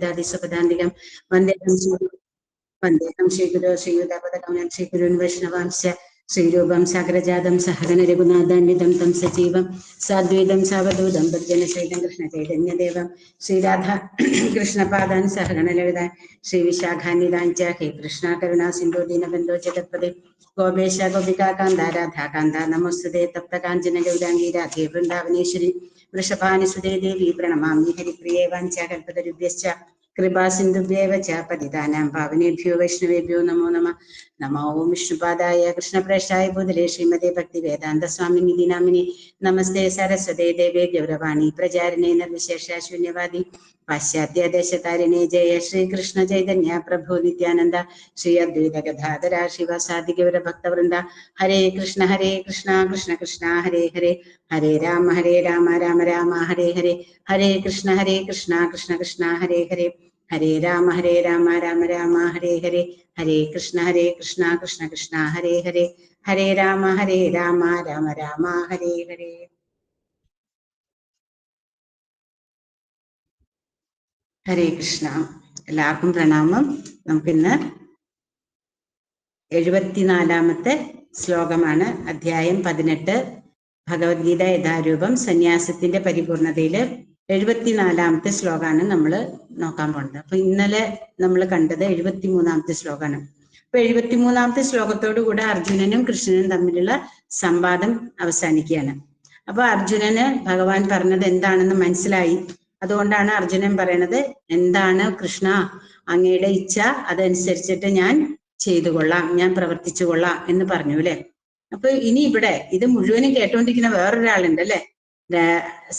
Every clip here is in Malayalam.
ദാദിസപദാന്തികം വന്ദേഹം ശ്രീഗുരു ശ്രീയുതാപദകമനം ശ്രീഗുരുൻ വൈഷ്ണവാംശ ശ്രീരൂപം സാഗരജാതം സഹഗന രഘുനാഥാന്വിതം തം സജീവം സാദ്വൈതം സാവധൂതം ഭജനസഹിതം കൃഷ്ണ ചൈതന്യദേവം ശ്രീരാധ കൃഷ്ണപാദാൻ സഹഗണ ലളിതാൻ ശ്രീവിശാഖാന്വിതാൻ ച ഹേ കൃഷ്ണ കരുണാ സിന്ധു ദീനബന്ധോ ജഗത്പദേ ഗോപേശ ഗോപികാകാന്ത രാധാകാന്ത നമോസ്തുതേ തപ്തകാഞ്ചന ഗൗരാംഗീ രാധേ വൃന്ദാവനേശ്വരി വൃഷഭാനുസുതേ ദേവി പ്രണമാമി ഹരിപ്രിയേ വാഞ്ചാകൽപതരുഭ്യശ്ച കൃപാ സിന്ധുഭ്യേവ ച പതിതാനാം പാവനേഭ്യോ വൈഷ്ണവേഭ്യോ നമോ നമഃ. നമോ ഓം വിഷ്ണുപാദായ കൃഷ്ണപ്രേഷ്ഠായ ഭൂതലേ ശ്രീമതേ ഭക്തി വേദാന്ത സ്വാമിനി നാമിനി നമസ്തേ സരസ്വതേ ദേവേ ഗൗരവാണി പ്രചാരിണേ നിർവിശേഷ ശൂന്യവാദി പാശ്ചാത്യ ദേശതാരിണേ ജയ ശ്രീകൃഷ്ണ ചൈതന്യ പ്രഭു നിത്യാനന്ദ ശ്രീ അദ്വൈത ഗദാധര ശിവസാദി ഗൗര ഭക്തവൃന്ദ. ഹരേ കൃഷ്ണ കൃഷ്ണ കൃഷ്ണ ഹരേ ഹരേ ഹരേ രാമ രാമ രാമ ഹരേ ഹരേ. ഹരേ കൃഷ്ണ കൃഷ്ണ കൃഷ്ണ ഹരേ ഹരേ ഹരേ രാമ രാമ രാമ ഹരേ ഹരേ. ഹരേ കൃഷ്ണ കൃഷ്ണ കൃഷ്ണ ഹരേ ഹരേ ഹരേ രാമ രാമ രാമ ഹരേ ഹരേ. ഹരേ കൃഷ്ണ. എല്ലാവർക്കും പ്രണാമം. നമുക്കിന്ന് 74-ാമത്തെ ശ്ലോകമാണ്. അധ്യായം 18 ഭഗവത്ഗീത യഥാരൂപം സന്യാസത്തിന്റെ പരിപൂർണതയില് 74-ാമത്തെ ശ്ലോകമാണ് നമ്മൾ നോക്കാൻ പോകുന്നത്. അപ്പൊ ഇന്നലെ നമ്മൾ കണ്ടത് 73-ാമത്തെ ശ്ലോകമാണ്. അപ്പൊ 73-ാമത്തെ ശ്ലോകത്തോടു കൂടെ അർജുനനും കൃഷ്ണനും തമ്മിലുള്ള സംവാദം അവസാനിക്കുകയാണ്. അപ്പൊ അർജുനന് ഭഗവാൻ പറഞ്ഞത് എന്താണെന്ന് മനസ്സിലായി. അതുകൊണ്ടാണ് അർജുനൻ പറയണത്, എന്താണ് കൃഷ്ണ അങ്ങയുടെ ഇച്ഛ, അതനുസരിച്ചിട്ട് ഞാൻ ചെയ്തു കൊള്ളാം, ഞാൻ പ്രവർത്തിച്ചു കൊള്ളാം എന്ന് പറഞ്ഞു അല്ലെ. അപ്പൊ ഇനി ഇവിടെ ഇത് മുഴുവനും കേട്ടോണ്ടിരിക്കുന്ന വേറൊരാളുണ്ട് അല്ലെ,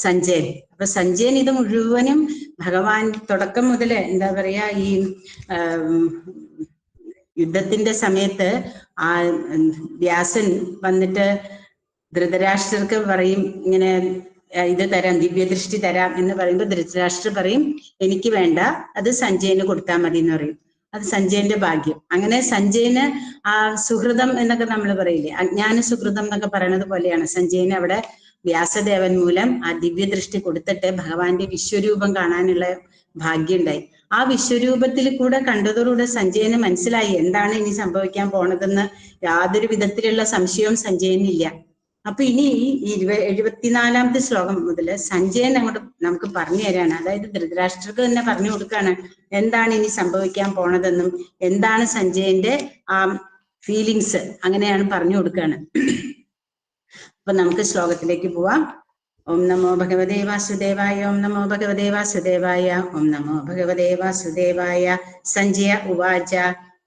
സഞ്ജയൻ. അപ്പൊ സഞ്ജയൻ ഇത് മുഴുവനും ഭഗവാൻ തുടക്കം മുതല് എന്താ പറയാ, ഈ യുദ്ധത്തിന്റെ സമയത്ത് ആ വ്യാസൻ വന്നിട്ട് ധൃതരാഷ്ട്രർക്ക് പറയും, ഇങ്ങനെ ഇത് തരാം, ദിവ്യദൃഷ്ടി തരാം എന്ന് പറയുമ്പോൾ ധൃതരാഷ്ട്രർ പറയും എനിക്ക് വേണ്ട, അത് സഞ്ജയന് കൊടുത്താൽ മതി എന്ന് പറയും. അത് സഞ്ജയന്റെ ഭാഗ്യം. അങ്ങനെ സഞ്ജയന് ആ സുഹൃതം എന്നൊക്കെ നമ്മൾ പറയില്ലേ, അജ്ഞാന സുഹൃതം എന്നൊക്കെ പറയുന്നത് പോലെയാണ്. സഞ്ജയന് അവിടെ വ്യാസദേവൻ മൂലം ആ ദിവ്യദൃഷ്ടി കൊടുത്തിട്ട് ഭഗവാന്റെ വിശ്വരൂപം കാണാനുള്ള ഭാഗ്യം ഉണ്ടായി. ആ വിശ്വരൂപത്തിൽ കൂടെ കണ്ടതോടുകൂടെ സഞ്ജയന് മനസ്സിലായി എന്താണ് ഇനി സംഭവിക്കാൻ പോണതെന്ന്. യാതൊരു വിധത്തിലുള്ള സംശയവും സഞ്ജയനില്ല. അപ്പൊ ഇനി ഈ 74-ാമത്തെ ശ്ലോകം മുതല് സഞ്ജയൻ അങ്ങോട്ട് നമുക്ക് പറഞ്ഞു തരാണ്. അതായത് ധൃതരാഷ്ട്രർക്ക് തന്നെ പറഞ്ഞു കൊടുക്കാണ് എന്താണ് ഇനി സംഭവിക്കാൻ പോണതെന്നും എന്താണ് സഞ്ജയന്റെ ആ ഫീലിങ്സ്, അങ്ങനെയാണ് പറഞ്ഞു കൊടുക്കുകയാണ്. അപ്പൊ നമുക്ക് ശ്ലോകത്തിലേക്ക് പോവാം. ഓം നമോ ഭഗവതേ വാസുദേവായ. ഓം നമോ ഭഗവതേ വാസുദേവായ. ഓം നമോ ഭഗവതേ വാസുദേവായ. സഞ്ജയ ഉവാച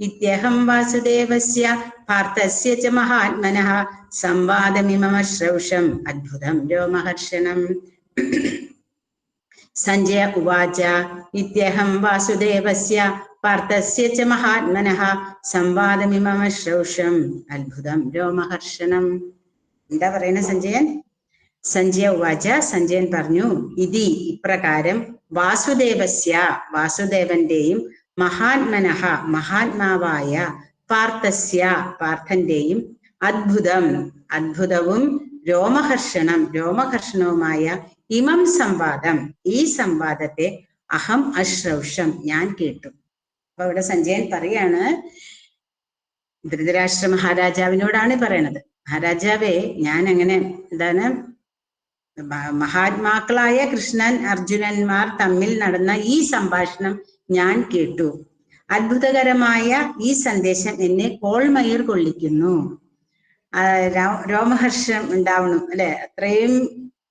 ഇത്യഹം വാസുദേവസ്യ പാർത്ഥസ്യ ച മഹാത്മനഃ സംവാദമിമമശ്രൗഷം അദ്ഭുതം രോമഹർഷണം. സഞ്ജയ ഉവാച ഇത്യഹം വാസുദേവസ്യ പാർത്ഥസ്യ ച മഹാത്മനഃ സംവാദമിമമശ്രൗഷം അദ്ഭുതം രോമഹർഷണം. എന്താ പറയുന്ന സഞ്ജയൻ? സഞ്ജയ ഉവാച, സഞ്ജയൻ പറഞ്ഞു, ഇതി ഇപ്രകാരം, വാസുദേവസ്യ വാസുദേവന്റെയും മഹാത്മനഃ മഹാത്മാവായ പാർത്ഥസ്യ പാർത്ഥന്റെയും അദ്ഭുതം അദ്ഭുതവും രോമഹർഷണം രോമഹർഷണവുമായ ഇമം സംവാദം ഈ സംവാദത്തെ അഹം അശ്രൗഷം ഞാൻ കേട്ടു. അപ്പൊ ഇവിടെ സഞ്ജയൻ പറയാണ്, ധൃതരാഷ്ട്ര മഹാരാജാവിനോടാണ് പറയണത്, മഹാരാജാവേ ഞാൻ അങ്ങനെ എന്താണ് മഹാത്മാക്കളായ കൃഷ്ണൻ അർജുനന്മാർ തമ്മിൽ നടന്ന ഈ സംഭാഷണം ഞാൻ കേട്ടു. അത്ഭുതകരമായ ഈ സന്ദേശം എന്നെ കോൾമയിർ കൊള്ളിക്കുന്നു. രോമഹർഷം ഉണ്ടാവണം അല്ലെ. അത്രയും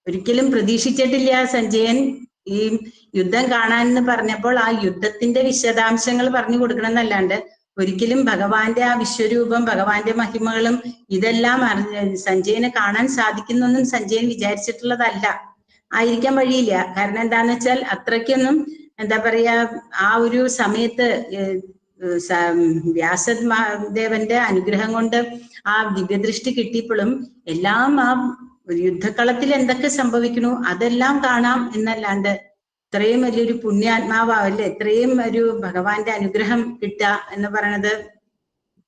ഒരിക്കലും പ്രതീക്ഷിച്ചിട്ടില്ല സഞ്ജയൻ ഈ യുദ്ധം കാണാൻ എന്ന് പറഞ്ഞപ്പോൾ ആ യുദ്ധത്തിന്റെ വിശദാംശങ്ങൾ പറഞ്ഞു കൊടുക്കണം എന്നല്ലാണ്ട് ഒരിക്കലും ഭഗവാന്റെ ആ വിശ്വരൂപം, ഭഗവാന്റെ മഹിമകളും ഇതെല്ലാം സഞ്ജയന് കാണാൻ സാധിക്കുന്നൊന്നും സഞ്ജയൻ വിചാരിച്ചിട്ടുള്ളതല്ല, ആയിരിക്കാൻ വഴിയില്ല. കാരണം എന്താന്ന് വെച്ചാൽ അത്രയ്ക്കൊന്നും എന്താ പറയാ, ആ ഒരു സമയത്ത് വ്യാസദേവന്റെ അനുഗ്രഹം കൊണ്ട് ആ ദിവ്യദൃഷ്ടി കിട്ടിയപ്പോഴും എല്ലാം ആ യുദ്ധക്കളത്തിൽ എന്തൊക്കെ സംഭവിക്കണു അതെല്ലാം കാണാം എന്നല്ലാണ്ട് ഇത്രയും വലിയൊരു പുണ്യാത്മാവല്ലേ, ഇത്രയും ഒരു ഭഗവാന്റെ അനുഗ്രഹം കിട്ടുക എന്ന് പറയണത്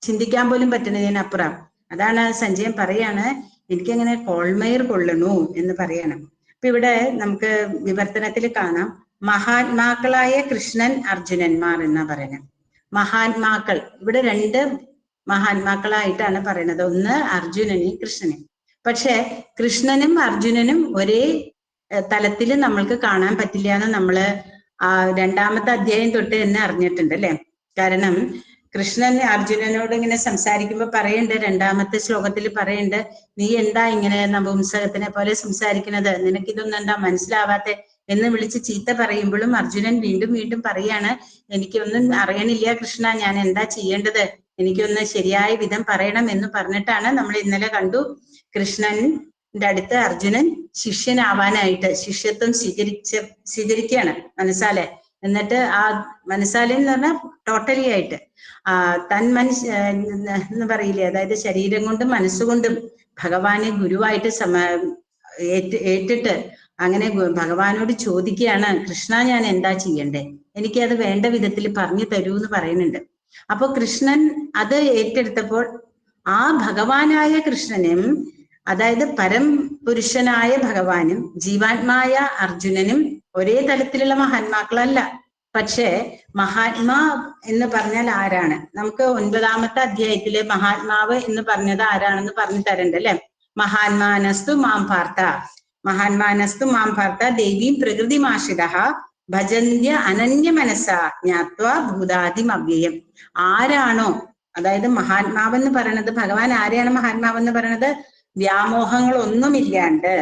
ചിന്തിക്കാൻ പോലും പറ്റുന്നതിനപ്പുറം. അതാണ് സഞ്ജയൻ പറയാണ്, എനിക്കങ്ങനെ കോൾമയിർ കൊള്ളണു എന്ന് പറയണം. അപ്പൊ ഇവിടെ നമുക്ക് വിവർത്തനത്തിൽ കാണാം, മഹാത്മാക്കളായ കൃഷ്ണൻ അർജുനന്മാർ എന്നാ പറയുന്നത്. മഹാത്മാക്കൾ ഇവിടെ രണ്ട് മഹാത്മാക്കളായിട്ടാണ് പറയുന്നത്, ഒന്ന് അർജുനനെയും കൃഷ്ണനെയും. പക്ഷെ കൃഷ്ണനും അർജുനനും ഒരേ തലത്തിൽ നമ്മൾക്ക് കാണാൻ പറ്റില്ല എന്ന് നമ്മള് രണ്ടാമത്തെ അധ്യായം തൊട്ട് തന്നെ അറിഞ്ഞിട്ടുണ്ട് അല്ലെ. കാരണം കൃഷ്ണൻ അർജുനനോട് ഇങ്ങനെ സംസാരിക്കുമ്പോ പറയുന്നുണ്ട്, രണ്ടാമത്തെ ശ്ലോകത്തിൽ പറയുന്നുണ്ട്, നീ എന്താ ഇങ്ങനെ നപുംസകത്തിനെ പോലെ സംസാരിക്കുന്നത്, നിനക്കിതൊന്നും എന്താ മനസ്സിലാവാത്തെ എന്ന് വിളിച്ച് ചീത്ത പറയുമ്പോഴും അർജുനൻ വീണ്ടും വീണ്ടും പറയാണ്, എനിക്കൊന്നും അറിയണില്ല കൃഷ്ണ, ഞാൻ എന്താ ചെയ്യേണ്ടത്, എനിക്കൊന്ന് ശരിയായ വിധം പറയണം എന്ന് പറഞ്ഞിട്ടാണ് നമ്മൾ ഇന്നലെ കണ്ടു കൃഷ്ണന്റെ അടുത്ത് അർജുനൻ ശിഷ്യനാവാനായിട്ട് ശിഷ്യത്വം സ്വീകരിക്കുകയാണ് മനസ്സാലെ. എന്നിട്ട് ആ മനസ്സാലെ എന്ന് പറഞ്ഞാൽ ടോട്ടലി ആയിട്ട് എന്ന് പറയില്ലേ, അതായത് ശരീരം കൊണ്ടും മനസ്സുകൊണ്ടും ഭഗവാനെ ഗുരുവായിട്ട് ഏറ്റിട്ട് അങ്ങനെ ഭഗവാനോട് ചോദിക്കുകയാണ്, കൃഷ്ണ ഞാൻ എന്താ ചെയ്യണ്ടേ, എനിക്ക് അത് വേണ്ട വിധത്തിൽ പറഞ്ഞു തരൂ എന്ന് പറയുന്നുണ്ട്. അപ്പൊ കൃഷ്ണൻ അത് ഏറ്റെടുത്തപ്പോൾ ആ ഭഗവാനായ കൃഷ്ണനും, അതായത് പരംപുരുഷനായ ഭഗവാനും ജീവാത്മായ അർജുനനും ഒരേ തലത്തിലുള്ള മഹാത്മാക്കളല്ല. പക്ഷേ മഹാത്മാ എന്ന് പറഞ്ഞാൽ ആരാണ്? നമുക്ക് 9ാമത്തെ അധ്യായത്തിലെ മഹാത്മാവ് എന്ന് പറഞ്ഞത് ആരാണെന്ന് പറഞ്ഞു തരണ്ട അല്ലെ. മഹാത്മാനസ്തു മാം പാർത്ഥ, മഹാത്മാനസ്തു മാം പാർത്ഥ ദേവീം പ്രകൃതിമാശ്രിതഃ ഭജന്യ അനന്യ മനസ്സാ ജ്ഞാത്വാ ഭൂതാദിം അവ്യയം. ആരാണോ, അതായത് മഹാത്മാവെന്ന് പറയണത് ഭഗവാൻ ആരെയാണ് മഹാത്മാവെന്ന് പറയണത്? വ്യാമോഹങ്ങളൊന്നുമില്ലാണ്ട്,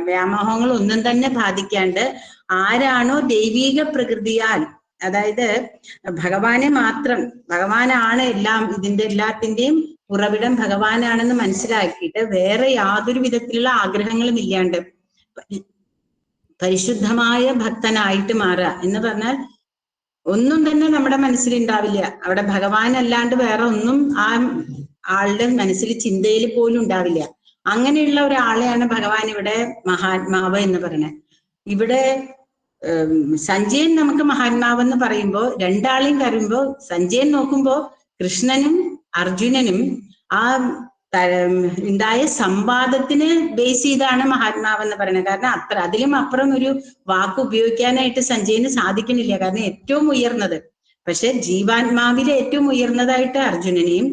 വ്യാമോഹങ്ങളൊന്നും തന്നെ ബാധിക്കാണ്ട് ആരാണോ ദൈവീക പ്രകൃതിയാൽ, അതായത് ഭഗവാനെ മാത്രം, ഭഗവാനാണ് എല്ലാം, ഇതിന്റെ എല്ലാത്തിന്റെയും ഉറവിടം ഭഗവാനാണെന്ന് മനസ്സിലാക്കിയിട്ട് വേറെ യാതൊരു വിധത്തിലുള്ള ആഗ്രഹങ്ങളും ഇല്ലാണ്ട് പരിശുദ്ധമായ ഭക്തനായിട്ട് മാറുക എന്ന് പറഞ്ഞാൽ ഒന്നും തന്നെ നമ്മുടെ മനസ്സിലുണ്ടാവില്ല. അവിടെ ഭഗവാൻ അല്ലാണ്ട് വേറെ ഒന്നും ആ ആളുടെ മനസ്സിൽ ചിന്തയിൽ പോലും ഉണ്ടാവില്ല. അങ്ങനെയുള്ള ഒരാളെയാണ് ഭഗവാൻ ഇവിടെ മഹാത്മാവ് എന്ന് പറയുന്നത്. ഇവിടെ സഞ്ജയൻ നമുക്ക് മഹാത്മാവെന്ന് പറയുമ്പോൾ രണ്ടാളെയും പറയുമ്പോൾ സഞ്ജയൻ നോക്കുമ്പോ കൃഷ്ണനും അർജുനനും ആ ഉണ്ടായ സംവാദത്തിന് ബേസ് ചെയ്താണ് മഹാത്മാവെന്ന് പറയുന്നത്. കാരണം അതിലും അപ്പുറം ഒരു വാക്ക് ഉപയോഗിക്കാനായിട്ട് സഞ്ജയന് സാധിക്കണില്ല. കാരണം ഏറ്റവും ഉയർന്നത്, പക്ഷെ ജീവാത്മാവിലെ ഏറ്റവും ഉയർന്നതായിട്ട് അർജുനനെയും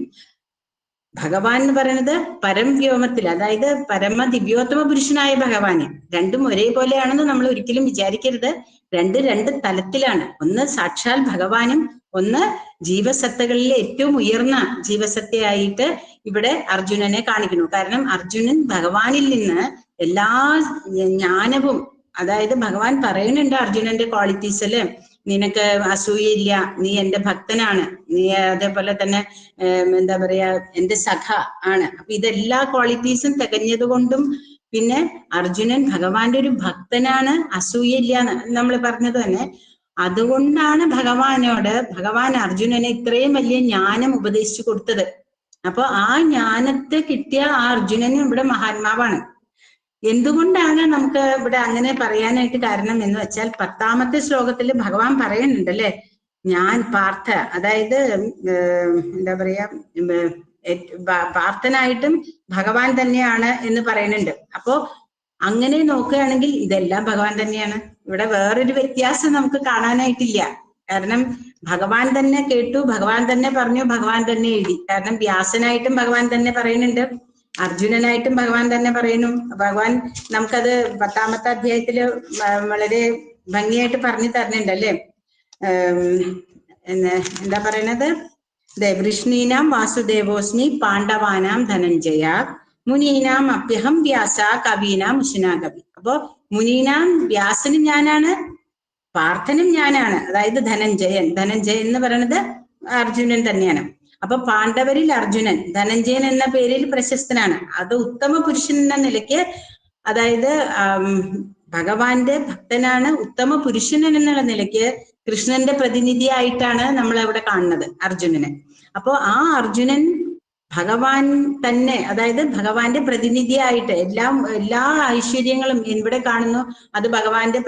ഭഗവാൻ എന്ന് പറയുന്നത് പരംവ്യോമത്തിൽ, അതായത് പരമ ദിവ്യോത്തമ പുരുഷനായ ഭഗവാനെ, രണ്ടും ഒരേപോലെയാണെന്ന് നമ്മൾ ഒരിക്കലും വിചാരിക്കരുത്. രണ്ട് തലത്തിലാണ്. ഒന്ന് സാക്ഷാൽ ഭഗവാനും ഒന്ന് ജീവസത്തകളിലെ ഏറ്റവും ഉയർന്ന ജീവസത്തയായിട്ട് ഇവിടെ അർജുനനെ കാണിക്കുന്നു. കാരണം അർജുനൻ ഭഗവാനിൽ നിന്ന് എല്ലാ ജ്ഞാനവും, അതായത് ഭഗവാൻ പറയുന്നുണ്ട് അർജുനന്റെ ക്വാളിറ്റീസ് അല്ലെ, നിനക്ക് അസൂയയില്ല, നീ എന്റെ ഭക്തനാണ്, നീ അതേപോലെ തന്നെ എന്താ പറയാ എന്റെ സഖ ആണ്. അപ്പൊ ഇതെല്ലാ ക്വാളിറ്റീസും തികഞ്ഞത് കൊണ്ടും പിന്നെ അർജുനൻ ഭഗവാന്റെ ഒരു ഭക്തനാണ്, അസൂയയില്ല എന്ന് നമ്മൾ പറഞ്ഞത് തന്നെ. അതുകൊണ്ടാണ് ഭഗവാൻ അർജുനനെ ഇത്രയും വലിയ ജ്ഞാനം ഉപദേശിച്ചു കൊടുത്തത്. അപ്പൊ ആ ജ്ഞാനത്തെ കിട്ടിയ ആ അർജുനനും ഇവിടെ മഹാത്മാവാണ്. എന്തുകൊണ്ടാണ് നമുക്ക് ഇവിടെ അങ്ങനെ പറയാനായിട്ട് കാരണം എന്ന് വെച്ചാൽ 10ാമത്തെ ശ്ലോകത്തിൽ ഭഗവാൻ പറയുന്നുണ്ട് അല്ലെ, ഞാൻ പാർത്ഥ, അതായത് എന്താ പറയാ പാർത്ഥനായിട്ടും ഭഗവാൻ തന്നെയാണ് എന്ന് പറയുന്നുണ്ട്. അപ്പോ അങ്ങനെ നോക്കുകയാണെങ്കിൽ ഇതെല്ലാം ഭഗവാൻ തന്നെയാണ്. ഇവിടെ വേറൊരു വ്യത്യാസം നമുക്ക് കാണാനായിട്ടില്ല. കാരണം ഭഗവാൻ തന്നെ കേട്ടു, ഭഗവാൻ തന്നെ പറഞ്ഞു, ഭഗവാൻ തന്നെ എഴുതി. കാരണം വ്യാസനായിട്ടും ഭഗവാൻ തന്നെ പറയുന്നുണ്ട്, അർജുനനായിട്ടും ഭഗവാൻ തന്നെ പറയുന്നു. ഭഗവാൻ നമുക്കത് 10ാമത്തെ അധ്യായത്തില് വളരെ ഭംഗിയായിട്ട് പറഞ്ഞു തരുന്നുണ്ട് അല്ലെ. എന്താ പറയണത്? വൃഷ്ണീനാം വാസുദേവോസ്മി പാണ്ഡവാനാം ധനഞ്ജയ മുനീനാം അപ്യഹം വ്യാസ കവീനാം ഉശനാ കവി. അപ്പോ മുനീനാം വ്യാസനും ഞാനാണ്, പാർത്ഥനും ഞാനാണ്, അതായത് ധനഞ്ജയൻ എന്ന് പറയുന്നത് അർജുനൻ തന്നെയാണ്. അപ്പൊ പാണ്ഡവരിൽ അർജുനൻ ധനഞ്ജയൻ എന്ന പേരിൽ പ്രശസ്തനാണ്. അത് ഉത്തമ പുരുഷൻ എന്ന നിലയ്ക്ക്, അതായത് ഭഗവാന്റെ ഭക്തനാണ്, ഉത്തമ പുരുഷൻ എന്നുള്ള നിലയ്ക്ക് കൃഷ്ണന്റെ പ്രതിനിധിയായിട്ടാണ് നമ്മൾ അവിടെ കാണുന്നത് അർജുനനെ. അപ്പോ ആ അർജുനൻ ഭഗവാൻ തന്നെ, അതായത് ഭഗവാന്റെ പ്രതിനിധിയായിട്ട് എല്ലാ ഐശ്വര്യങ്ങളും ഇവിടെ കാണുന്നു, അത് ഭഗവാന്റെ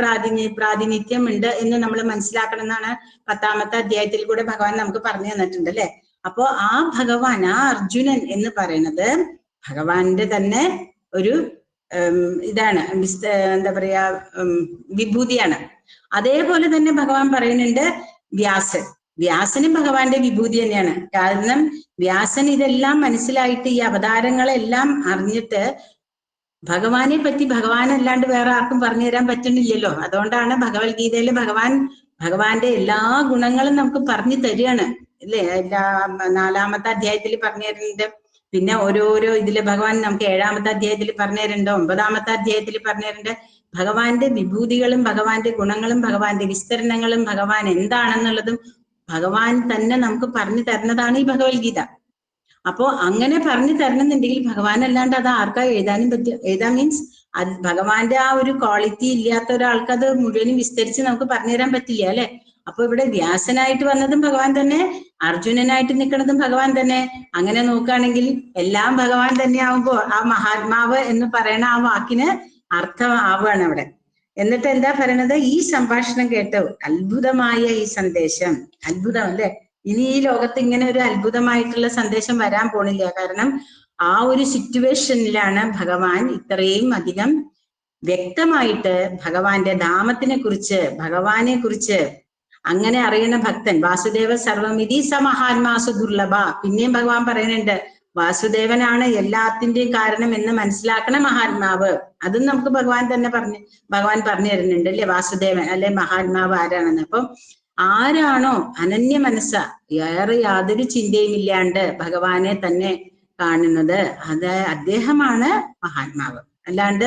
പ്രാതിനിധ്യം ഉണ്ട് എന്ന് നമ്മൾ മനസ്സിലാക്കണം എന്നാണ് 10ാമത്തെ അധ്യായത്തിൽ കൂടെ ഭഗവാൻ നമുക്ക് പറഞ്ഞു തന്നിട്ടുണ്ട് അല്ലെ. അപ്പോ ആ ഭഗവാൻ, ആ അർജുനൻ എന്ന് പറയുന്നത് ഭഗവാന്റെ തന്നെ ഒരു ഇതാണ്, എന്താ പറയാ, വിഭൂതിയാണ്. അതേപോലെ തന്നെ ഭഗവാൻ പറയുന്നുണ്ട് വ്യാസനും ഭഗവാന്റെ വിഭൂതി തന്നെയാണ്. കാരണം വ്യാസൻ ഇതെല്ലാം മനസ്സിലായിട്ട് ഈ അവതാരങ്ങളെല്ലാം അറിഞ്ഞിട്ട് ഭഗവാനെ പറ്റി ഭഗവാനല്ലാണ്ട് വേറെ ആർക്കും പറഞ്ഞു തരാൻ പറ്റുന്നില്ലല്ലോ. അതുകൊണ്ടാണ് ഭഗവത്ഗീതയിൽ ഭഗവാന്റെ എല്ലാ ഗുണങ്ങളും നമുക്ക് പറഞ്ഞു തരികയാണ്, അല്ലേ? 4-ാമത്തെ അധ്യായത്തിൽ പറഞ്ഞു തരുന്നുണ്ട്. പിന്നെ ഓരോരോ ഇതില് ഭഗവാൻ നമുക്ക് 7-ാമത്തെ അധ്യായത്തിൽ പറഞ്ഞു തരുന്നുണ്ട്, 9-ാമത്തെ അധ്യായത്തിൽ പറഞ്ഞു തരുന്നുണ്ട്. ഭഗവാന്റെ വിഭൂതികളും ഭഗവാന്റെ ഗുണങ്ങളും ഭഗവാന്റെ വിസ്തരണങ്ങളും ഭഗവാൻ എന്താണെന്നുള്ളതും ഭഗവാൻ തന്നെ നമുക്ക് പറഞ്ഞു തരുന്നതാണ് ഈ ഭഗവത്ഗീത. അപ്പോ അങ്ങനെ പറഞ്ഞു തരണമെന്നുണ്ടെങ്കിൽ ഭഗവാൻ അല്ലാണ്ട് അത് ആർക്കാ എഴുതാനും പറ്റുക? എഴുതാൻ മീൻസ് അത് ഭഗവാന്റെ ആ ഒരു ക്വാളിറ്റി ഇല്ലാത്ത ഒരാൾക്ക് അത് മുഴുവനും വിസ്തരിച്ച് നമുക്ക് പറഞ്ഞു തരാൻ പറ്റില്ല, അല്ലെ? അപ്പൊ ഇവിടെ വ്യാസനായിട്ട് വന്നതും ഭഗവാൻ തന്നെ, അർജുനനായിട്ട് നിൽക്കുന്നതും ഭഗവാൻ തന്നെ. അങ്ങനെ നോക്കുകയാണെങ്കിൽ എല്ലാം ഭഗവാൻ തന്നെ ആവുമ്പോ ആ മഹാത്മാവ് എന്ന് പറയുന്ന ആ വാക്കിന് അർത്ഥം ആവുകയാണ് അവിടെ. എന്നിട്ട് എന്താ പറയണത്? ഈ സംഭാഷണം കേട്ടോ, അത്ഭുതമായ ഈ സന്ദേശം, അത്ഭുതം അല്ലെ? ഇനി ഈ ലോകത്ത് ഇങ്ങനെ ഒരു അത്ഭുതമായിട്ടുള്ള സന്ദേശം വരാൻ പോണില്ല. കാരണം ആ ഒരു സിറ്റുവേഷനിലാണ് ഭഗവാൻ ഇത്രയും അധികം വ്യക്തമായിട്ട് ഭഗവാന്റെ ധാമത്തിനെ കുറിച്ച്, ഭഗവാനെ കുറിച്ച് അങ്ങനെ അറിയുന്ന ഭക്തൻ. വാസുദേവ സർവമിതി സമഹാത്മാസു ദുർലഭ. പിന്നെയും ഭഗവാൻ പറയുന്നുണ്ട്, വാസുദേവനാണ് എല്ലാത്തിന്റെയും കാരണം എന്ന് മനസ്സിലാക്കണ മഹാത്മാവ്. അതും നമുക്ക് ഭഗവാൻ പറഞ്ഞു തരുന്നുണ്ട്, അല്ലെ? വാസുദേവൻ അല്ലെ മഹാത്മാവ് ആരാണെന്ന്. അപ്പം ആരാണോ അനന്യ മനസ്സ, ഏറെ യാതൊരു ചിന്തയും ഇല്ലാണ്ട് ഭഗവാനെ തന്നെ കാണുന്നത്, അദ്ദേഹമാണ് മഹാത്മാവ്. അല്ലാണ്ട്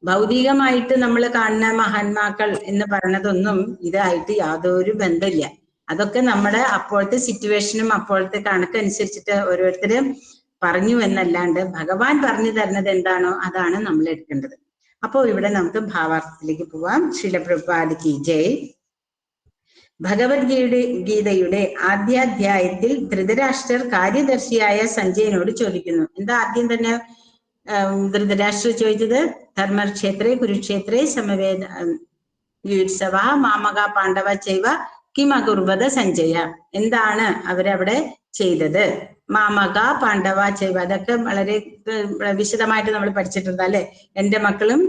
ഭൗതികമായിട്ട് നമ്മൾ കാണുന്ന മഹാത്മാക്കൾ എന്ന് പറയുന്നതൊന്നും ഇതായിട്ട് യാതൊരു ബന്ധമില്ല. അതൊക്കെ നമ്മുടെ അപ്പോഴത്തെ സിറ്റുവേഷനും അപ്പോഴത്തെ കണക്കനുസരിച്ചിട്ട് ഓരോരുത്തരും പറഞ്ഞു എന്നല്ലാണ്ട് ഭഗവാൻ പറഞ്ഞു തരുന്നത് എന്താണോ അതാണ് നമ്മൾ എടുക്കേണ്ടത്. അപ്പോൾ ഇവിടെ നമുക്ക് ഭാവാർത്ഥത്തിലേക്ക് പോവാം. ശ്രീല പ്രഭുപാദ് ജയ്. ഭഗവത്ഗീതയുടെ ആദ്യാധ്യായത്തിൽ ധൃതരാഷ്ട്രർ കാര്യദർശിയായ സഞ്ജയനോട് ചോദിക്കുന്നു. എന്താ ആദ്യം തന്നെ ധൃതരാഷ്ട്രർ ചോദിച്ചത്? ധർമ്മക്ഷേത്രേ കുരുക്ഷേത്രേ സമവേദ യുത്സവ മാമക പാണ്ഡവ ചൈവ കിമകുർവത സഞ്ജയ. എന്താണ് അവരവിടെ ചെയ്തത്? മാമക പാണ്ഡവ ചൈവ, അതൊക്കെ വളരെ വിശദമായിട്ട് നമ്മൾ പഠിച്ചിട്ടുണ്ട്, അല്ലെ? എന്റെ മക്കളും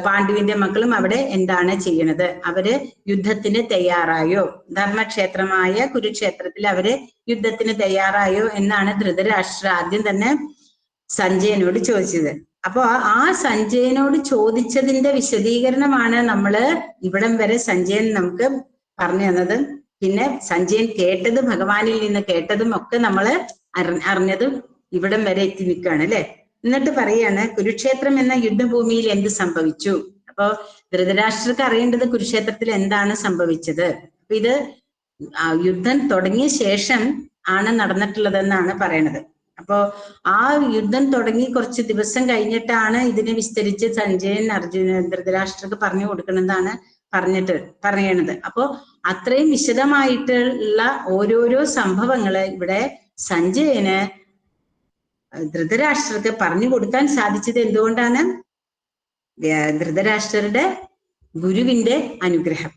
പാണ്ഡുവിന്റെ മക്കളും അവിടെ എന്താണ് ചെയ്യണത്? അവര് യുദ്ധത്തിന് തയ്യാറായോ? ധർമ്മക്ഷേത്രമായ കുരുക്ഷേത്രത്തിൽ അവര് യുദ്ധത്തിന് തയ്യാറായോ എന്നാണ് ധൃതരാഷ്ട്ര ആദ്യം തന്നെ സഞ്ജയനോട് ചോദിച്ചത്. അപ്പൊ ആ സഞ്ജയനോട് ചോദിച്ചതിന്റെ വിശദീകരണമാണ് നമ്മള് ഇവിടം വരെ സഞ്ജയൻ നമുക്ക് പറഞ്ഞു തന്നത്. പിന്നെ സഞ്ജയൻ കേട്ടത്, ഭഗവാനിൽ നിന്ന് കേട്ടതും ഒക്കെ നമ്മള് അറിഞ്ഞതും ഇവിടം വരെ എത്തി നിൽക്കുകയാണ്, അല്ലെ? എന്നിട്ട് പറയാണ്, കുരുക്ഷേത്രം എന്ന യുദ്ധഭൂമിയിൽ എന്ത് സംഭവിച്ചു? അപ്പോ ധൃതരാഷ്ട്രർക്ക് അറിയേണ്ടത് കുരുക്ഷേത്രത്തിൽ എന്താണ് സംഭവിച്ചത്. അപ്പൊ ഇത് യുദ്ധം തുടങ്ങിയ ശേഷം ആണ് നടന്നിട്ടുള്ളതെന്നാണ് പറയണത്. അപ്പോ ആ യുദ്ധം തുടങ്ങി കുറച്ച് ദിവസം കഴിഞ്ഞിട്ടാണ് ഇതിനെ വിസ്തരിച്ച് സഞ്ജയൻ ധൃതരാഷ്ട്രർക്ക് പറഞ്ഞു കൊടുക്കണമെന്നാണ് പറയണത്. അപ്പോ അത്രയും വിശദമായിട്ടുള്ള ഓരോരോ സംഭവങ്ങള് ഇവിടെ സഞ്ജയന് ധൃതരാഷ്ട്രർക്ക് പറഞ്ഞു കൊടുക്കാൻ സാധിച്ചത് എന്തുകൊണ്ടാണ്? ധൃതരാഷ്ട്രരുടെ ഗുരുവിന്റെ അനുഗ്രഹം.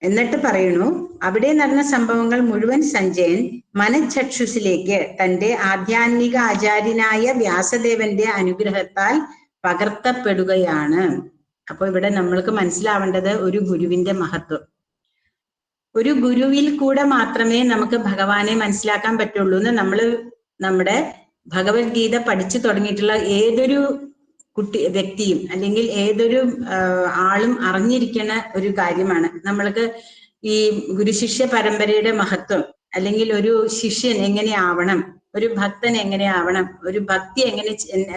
എന്നിട്ട് പറയുന്നു, അവിടെ നടന്ന സംഭവങ്ങൾ മുഴുവൻ സഞ്ജയൻ മനഃചക്ഷുസിലേക്ക് തന്റെ ആധ്യാത്മിക ആചാര്യനായ വ്യാസദേവന്റെ അനുഗ്രഹത്താൽ പകർത്തപ്പെടുകയാണ്. അപ്പൊ ഇവിടെ നമ്മൾക്ക് മനസ്സിലാവേണ്ടത് ഒരു ഗുരുവിന്റെ മഹത്വം. ഒരു ഗുരുവിൽ കൂടെ മാത്രമേ നമുക്ക് ഭഗവാനെ മനസ്സിലാക്കാൻ പറ്റുള്ളൂ എന്ന് നമ്മുടെ ഭഗവത്ഗീത പഠിച്ചു തുടങ്ങിയിട്ടുള്ള ഏതൊരു വ്യക്തിയും അല്ലെങ്കിൽ ഏതൊരു ആളും അറിഞ്ഞിരിക്കുന്ന ഒരു കാര്യമാണ്. നമ്മൾക്ക് ഈ ഗുരുശിഷ്യ പരമ്പരയുടെ മഹത്വം, അല്ലെങ്കിൽ ഒരു ശിഷ്യൻ എങ്ങനെയാവണം, ഒരു ഭക്തൻ എങ്ങനെയാവണം,